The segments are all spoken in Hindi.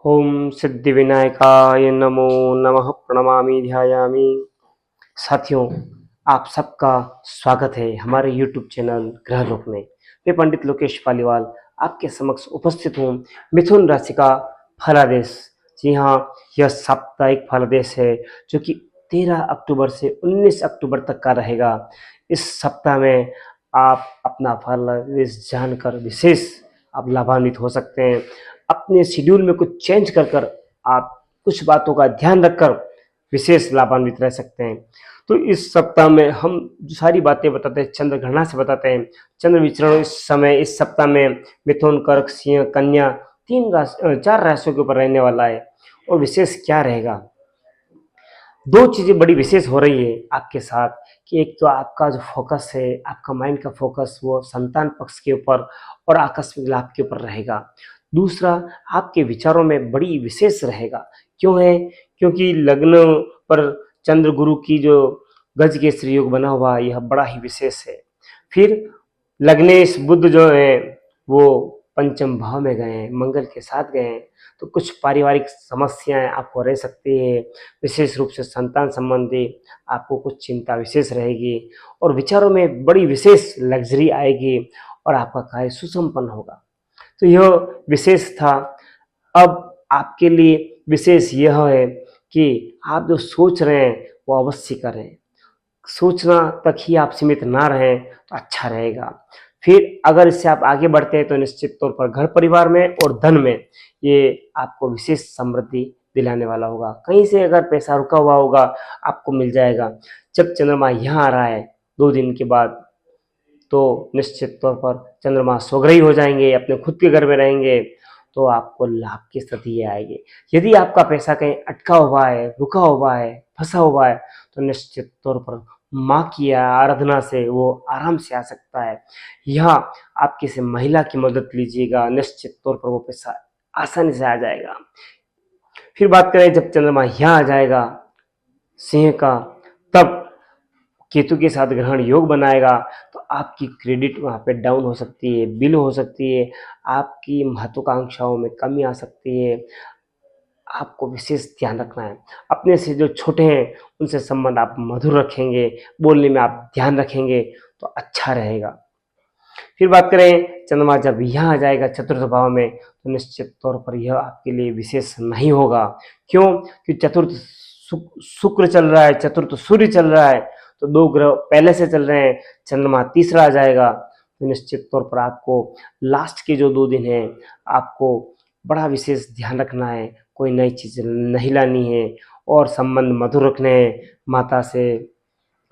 ओम सिद्धिविनायकाय नमो नमः प्रणमामि ध्यायामि। साथियों, आप सबका स्वागत है हमारे YouTube चैनल ग्रहलोक में। मैं पंडित लोकेश पालीवाल आपके समक्ष उपस्थित हूँ मिथुन राशि का फलादेश। जी हाँ, यह साप्ताहिक फलादेश है जो कि 13 अक्टूबर से 19 अक्टूबर तक का रहेगा। इस सप्ताह में आप अपना फलादेश जानकर विशेष आप लाभान्वित हो सकते हैं। अपने शेड्यूल में कुछ चेंज कर कर आप कुछ बातों का ध्यान रखकर विशेष लाभान्वित रह सकते हैं। तो इस सप्ताह में हम जो सारी बातें बताते हैं चंद्र गणना से बताते हैं। चंद्र विचरण इस समय इस सप्ताह में मिथुन, कर्क, सिंह, कन्या चार राशियों के ऊपर रहने वाला है। और विशेष क्या रहेगा, दो चीजें बड़ी विशेष हो रही है आपके साथ कि एक तो आपका जो फोकस है, आपका माइंड का फोकस वो संतान पक्ष के ऊपर और आकस्मिक लाभ के ऊपर रहेगा। दूसरा, आपके विचारों में बड़ी विशेष रहेगा। क्यों है? क्योंकि लग्न पर चंद्र गुरु की जो गज केसरी योग बना हुआ यह बड़ा ही विशेष है। फिर लग्नेश बुध जो है वो पंचम भाव में गए हैं, मंगल के साथ गए हैं, तो कुछ पारिवारिक समस्याएं आपको रह सकती है। विशेष रूप से संतान संबंधी आपको कुछ चिंता विशेष रहेगी और विचारों में बड़ी विशेष लग्जरी आएगी और आपका कार्य सुसंपन्न होगा। तो यह विशेष था। अब आपके लिए विशेष यह है कि आप जो सोच रहे हैं वो अवश्य करें। सोचना तक ही आप सीमित ना रहें तो अच्छा रहेगा। फिर अगर इससे आप आगे बढ़ते हैं तो निश्चित तौर पर घर परिवार में और धन में ये आपको विशेष समृद्धि दिलाने वाला होगा। कहीं से अगर पैसा रुका हुआ होगा आपको मिल जाएगा। जब चंद्रमा यहाँ आ रहा है 2 दिन के बाद, तो निश्चित तौर पर चंद्रमा स्वग्रही हो जाएंगे, अपने खुद के घर में रहेंगे, तो आपको लाभ की स्थिति आएगी। यदि आपका पैसा कहीं अटका हुआ है, रुका हुआ है, फंसा हुआ है, तो निश्चित तौर पर माँ की आराधना से वो आराम से आ सकता है। यहाँ आप किसी महिला की मदद लीजिएगा, निश्चित तौर पर वो पैसा आसानी से आ जाएगा। फिर बात करें जब चंद्रमा यहाँ आ जाएगा सिंह का, तब केतु के साथ ग्रहण योग बनाएगा, तो आपकी क्रेडिट वहाँ पे डाउन हो सकती है, बिल हो सकती है, आपकी महत्वाकांक्षाओं में कमी आ सकती है। आपको विशेष ध्यान रखना है। अपने से जो छोटे हैं उनसे संबंध आप मधुर रखेंगे, बोलने में आप ध्यान रखेंगे तो अच्छा रहेगा। फिर बात करें चंद्रमा जब यहाँ आ जाएगा चतुर्थ भाव में, तो निश्चित तौर पर यह आपके लिए विशेष नहीं होगा। क्यों? कि चतुर्थ शुक्र चल रहा है, चतुर्थ सूर्य चल रहा है, तो 2 ग्रह पहले से चल रहे हैं, चंद्रमा तीसरा आ जाएगा, तो निश्चित तौर पर आपको लास्ट के जो 2 दिन हैं आपको बड़ा विशेष ध्यान रखना है। कोई नई चीज नहीं लानी है और संबंध मधुर रखने हैं। माता से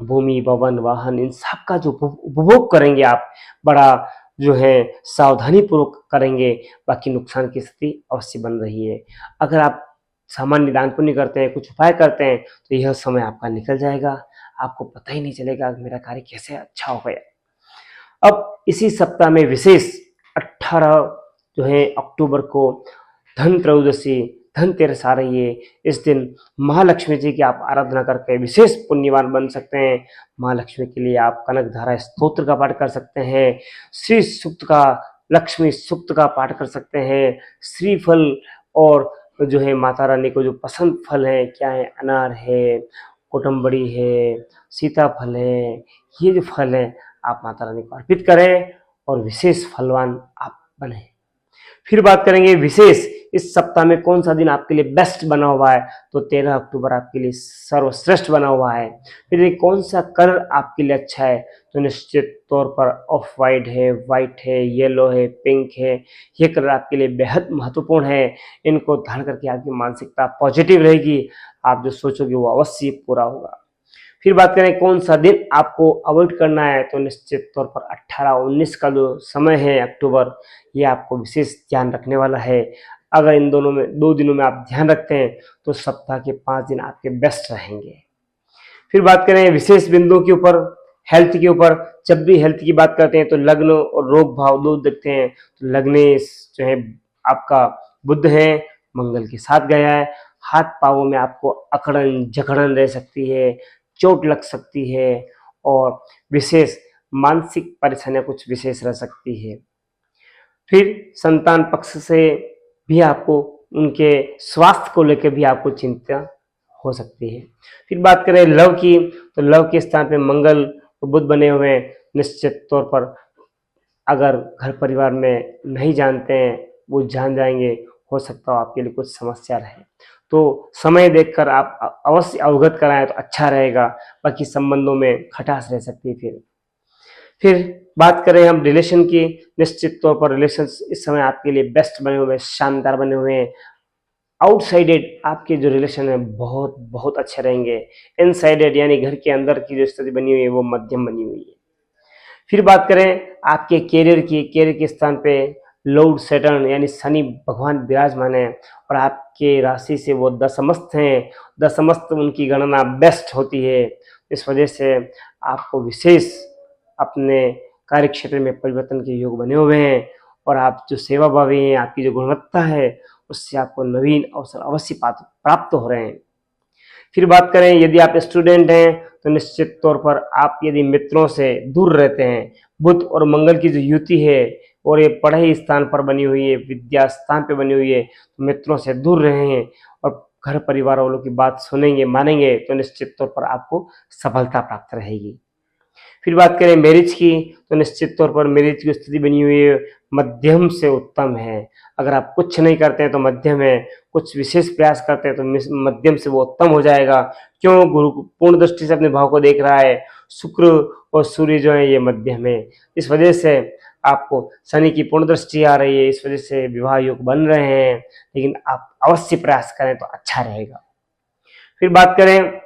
भूमि, भवन, वाहन इन सब का जो उपभोग करेंगे आप, बड़ा जो है सावधानी पूर्वक करेंगे, बाकी नुकसान की स्थिति अवश्य बन रही है। अगर आप सामान्य दान पुण्य करते हैं, कुछ उपाय करते हैं, तो यह समय आपका निकल जाएगा, आपको पता ही नहीं चलेगा कि मेरा कार्य कैसे अच्छा हो गया। अब इसी सप्ताह में विशेष 18 जो है अक्टूबर को धन त्रयोदशी, धनतेरस आ रही है। इस दिन महालक्ष्मी जी की आप आराधना करके विशेष पुण्यवान बन सकते हैं। महालक्ष्मी के लिए आप कनक धारा स्तोत्र का पाठ कर सकते हैं, श्री सूक्त का, लक्ष्मी सूक्त का पाठ कर सकते हैं। श्रीफल और जो है माता रानी को जो पसंद फल है, क्या है, अनार है, कोटम्बड़ी है, सीताफल है, ये जो फल है आप माता रानी को अर्पित करें और विशेष फलवान आप बने। फिर बात करेंगे विशेष इस सप्ताह में कौन सा दिन आपके लिए बेस्ट बना हुआ है, तो 13 अक्टूबर आपके लिए सर्वश्रेष्ठ बना हुआ है। फिर ये कौन सा कलर आपके लिए अच्छा है, तो निश्चित तौर पर ऑफ वाइट है, वाइट है, येलो है, पिंक है, ये कलर आपके लिए बेहद महत्वपूर्ण है। इनको धारण करके आपकी मानसिकता पॉजिटिव रहेगी, आप जो सोचोगे वो अवश्य पूरा होगा। फिर बात करें कौन सा दिन आपको अवॉइड करना है, तो निश्चित तौर पर 18-19 का जो समय है अक्टूबर, ये आपको विशेष ध्यान रखने वाला है। अगर इन दोनों में 2 दिनों में आप ध्यान रखते हैं तो सप्ताह के 5 दिन आपके बेस्ट रहेंगे। फिर बात करें विशेष बिंदुओं के ऊपर, हेल्थ के ऊपर। जब भी हेल्थ की बात करते हैं तो लग्न और रोग भाव 2 देखते हैं। तो लग्नेश जो है आपका बुध है, मंगल के साथ गया है। हाथ पाँवों में आपको अकड़न जकड़न रह सकती है, चोट लग सकती है और विशेष मानसिक परेशानियां कुछ विशेष रह सकती है। फिर संतान पक्ष से भी आपको उनके स्वास्थ्य को लेकर भी आपको चिंता हो सकती है। फिर बात करें लव की, तो लव के स्थान पे मंगल और बुध बने हुए हैं। निश्चित तौर पर अगर घर परिवार में नहीं जानते हैं, वो जान जाएंगे, हो सकता हो आपके लिए कुछ समस्या रहे, तो समय देखकर आप अवश्य अवगत कराएं तो अच्छा रहेगा, बाकी संबंधों में खटास रह सकती है। फिर बात करें हम रिलेशन की, निश्चित तौर पर रिलेशन इस समय आपके लिए बेस्ट बने हुए हैं, शानदार बने हुए हैं। आउटसाइडेड आपके जो रिलेशन है बहुत बहुत अच्छे रहेंगे। इनसाइडेड यानी घर के अंदर की जो स्थिति बनी हुई है वो मध्यम बनी हुई है। फिर बात करें आपके कैरियर की, कैरियर के स्थान पे लॉर्ड सैटर्न यानी शनि भगवान विराजमान है और आपके राशि से वो दशमस्थ हैं। दशमस्थ उनकी गणना बेस्ट होती है, इस वजह से आपको विशेष अपने कार्य क्षेत्र में परिवर्तन के योग बने हुए हैं और आप जो सेवा भावी हैं, आपकी जो गुणवत्ता है, उससे आपको नवीन अवसर अवश्य प्राप्त हो रहे हैं। फिर बात करें यदि आप स्टूडेंट हैं तो निश्चित तौर पर आप यदि मित्रों से दूर रहते हैं, बुध और मंगल की जो युति है और ये पढ़ाई स्थान पर बनी हुई है, विद्या स्थान पर बनी हुई है, तो मित्रों से दूर रहें और घर परिवार वालों की बात सुनेंगे, मानेंगे, तो निश्चित तौर पर आपको सफलता प्राप्त रहेगी। फिर बात करें मैरिज की, तो निश्चित तौर पर मैरिज की स्थिति बनी हुई है, मध्यम से उत्तम है। अगर आप कुछ नहीं करते हैं तो मध्यम है, कुछ विशेष प्रयास करते हैं तो मध्यम से वो उत्तम हो जाएगा। क्यों? गुरु पूर्ण दृष्टि से अपने भाव को देख रहा है, शुक्र और सूर्य जो है ये मध्यम है, इस वजह से आपको शनि की पूर्ण दृष्टि आ रही है, इस वजह से विवाह योग बन रहे हैं, लेकिन आप अवश्य प्रयास करें तो अच्छा रहेगा। फिर बात करें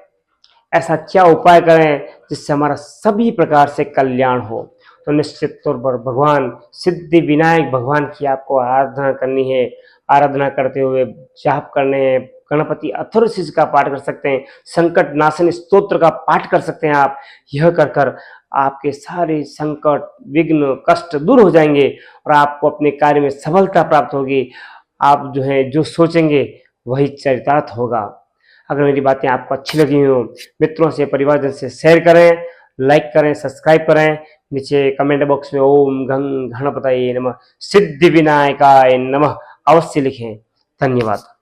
ऐसा क्या उपाय करें जिससे हमारा सभी प्रकार से कल्याण हो, तो निश्चित तौर पर भगवान सिद्धि विनायक भगवान की आपको आराधना करनी है। आराधना करते हुए जाप करने हैं, गणपति अथर्वशीर्ष का पाठ कर सकते हैं, संकट नाशन स्तोत्र का पाठ कर सकते हैं आप। यह कर कर आपके सारे संकट विघ्न कष्ट दूर हो जाएंगे और आपको अपने कार्य में सफलता प्राप्त होगी। आप जो है जो सोचेंगे वही चरितार्थ होगा। अगर मेरी बातें आपको अच्छी लगी हो, मित्रों से परिवारजन से शेयर करें, लाइक करें, सब्सक्राइब करें। नीचे कमेंट बॉक्स में ओम गं गणपतये नमः, सिद्धि विनायकाय नमः अवश्य लिखें। धन्यवाद।